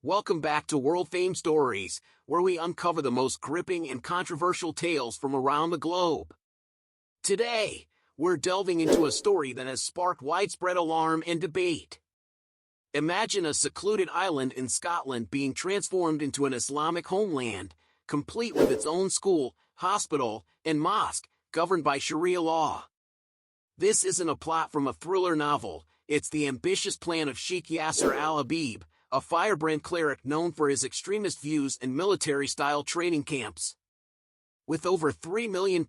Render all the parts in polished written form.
Welcome back to World Fame Stories, where we uncover the most gripping and controversial tales from around the globe. Today, we're delving into a story that has sparked widespread alarm and debate. Imagine a secluded island in Scotland being transformed into an Islamic homeland, complete with its own school, hospital, and mosque, governed by Sharia law. This isn't a plot from a thriller novel, it's the ambitious plan of Sheikh Yasser al-Habib, a firebrand cleric known for his extremist views and military-style training camps. With over £3 million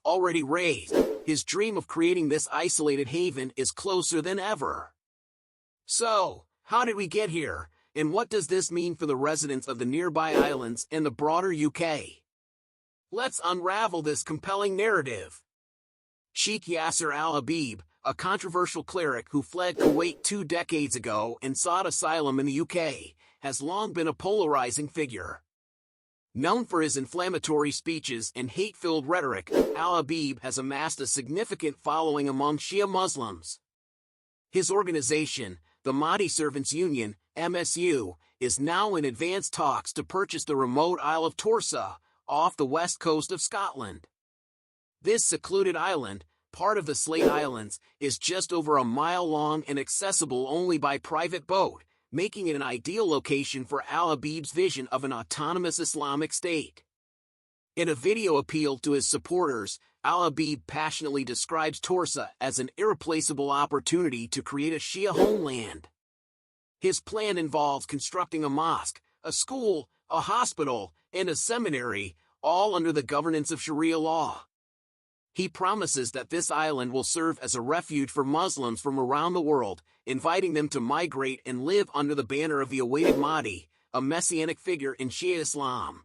already raised, his dream of creating this isolated haven is closer than ever. So, how did we get here, and what does this mean for the residents of the nearby islands and the broader UK? Let's unravel this compelling narrative. Sheikh Yasser al-Habib, a controversial cleric who fled Kuwait 2 decades ago and sought asylum in the UK, has long been a polarizing figure. Known for his inflammatory speeches and hate-filled rhetoric, al-Habib has amassed a significant following among Shia Muslims. His organization, the Mahdi Servants Union, MSU, is now in advanced talks to purchase the remote Isle of Torsa, off the west coast of Scotland. This secluded island, part of the Slate Islands, is just over a mile long and accessible only by private boat, making it an ideal location for al-Habib's vision of an autonomous Islamic state. In a video appeal to his supporters, al-Habib passionately describes Torsa as an irreplaceable opportunity to create a Shia homeland. His plan involves constructing a mosque, a school, a hospital, and a seminary, all under the governance of Sharia law. He promises that this island will serve as a refuge for Muslims from around the world, inviting them to migrate and live under the banner of the awaited Mahdi, a messianic figure in Shia Islam.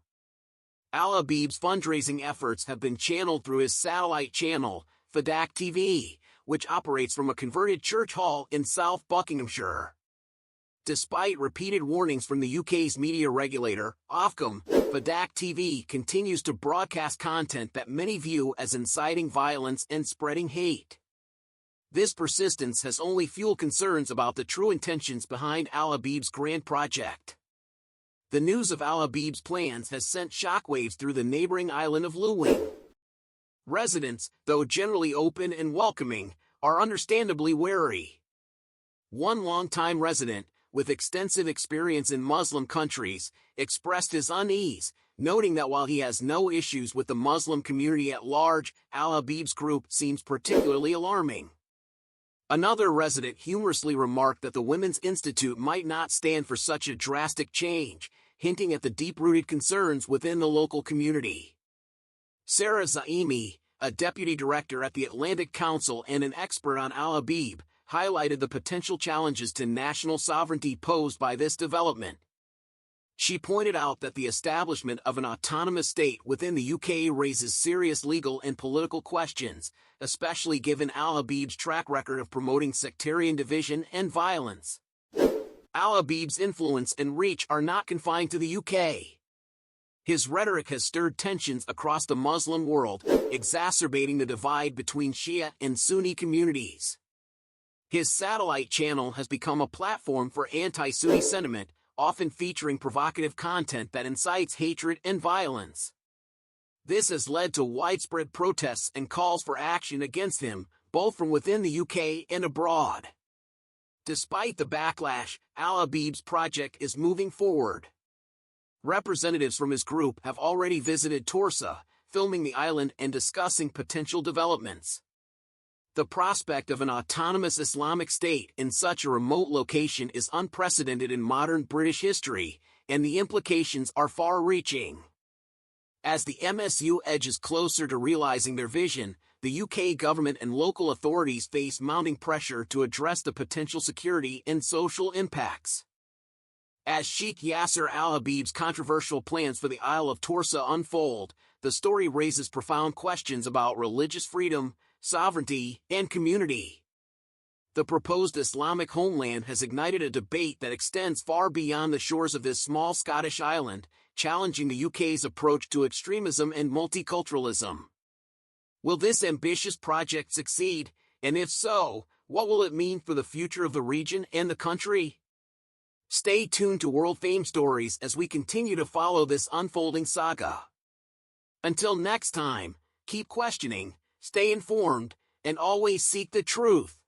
Al-Habib's fundraising efforts have been channeled through his satellite channel, Fadak TV, which operates from a converted church hall in South Buckinghamshire. Despite repeated warnings from the UK's media regulator, Ofcom, Fadak TV continues to broadcast content that many view as inciting violence and spreading hate. This persistence has only fueled concerns about the true intentions behind al-Habib's grand project. The news of al-Habib's plans has sent shockwaves through the neighboring island of Luwing. Residents, though generally open and welcoming, are understandably wary. One longtime resident, with extensive experience in Muslim countries, expressed his unease, noting that while he has no issues with the Muslim community at large, al-Habib's group seems particularly alarming. Another resident humorously remarked that the Women's Institute might not stand for such a drastic change, hinting at the deep-rooted concerns within the local community. Sarah Zaimi, a deputy director at the Atlantic Council and an expert on al-Habib, highlighted the potential challenges to national sovereignty posed by this development. She pointed out that the establishment of an autonomous state within the UK raises serious legal and political questions, especially given al-Habib's track record of promoting sectarian division and violence. Al-Habib's influence and reach are not confined to the UK. His rhetoric has stirred tensions across the Muslim world, exacerbating the divide between Shia and Sunni communities. His satellite channel has become a platform for anti-Sunni sentiment, often featuring provocative content that incites hatred and violence. This has led to widespread protests and calls for action against him, both from within the UK and abroad. Despite the backlash, al-Habib's project is moving forward. Representatives from his group have already visited Torsa, filming the island and discussing potential developments. The prospect of an autonomous Islamic state in such a remote location is unprecedented in modern British history, and the implications are far-reaching. As the MSU edges closer to realizing their vision, the UK government and local authorities face mounting pressure to address the potential security and social impacts. As Sheikh Yasser al-Habib's controversial plans for the Isle of Torsa unfold, the story raises profound questions about religious freedom, sovereignty, and community. The proposed Islamic homeland has ignited a debate that extends far beyond the shores of this small Scottish island, challenging the UK's approach to extremism and multiculturalism. Will this ambitious project succeed, and if so, what will it mean for the future of the region and the country? Stay tuned to World Fame Stories as we continue to follow this unfolding saga. Until next time, keep questioning, stay informed, and always seek the truth.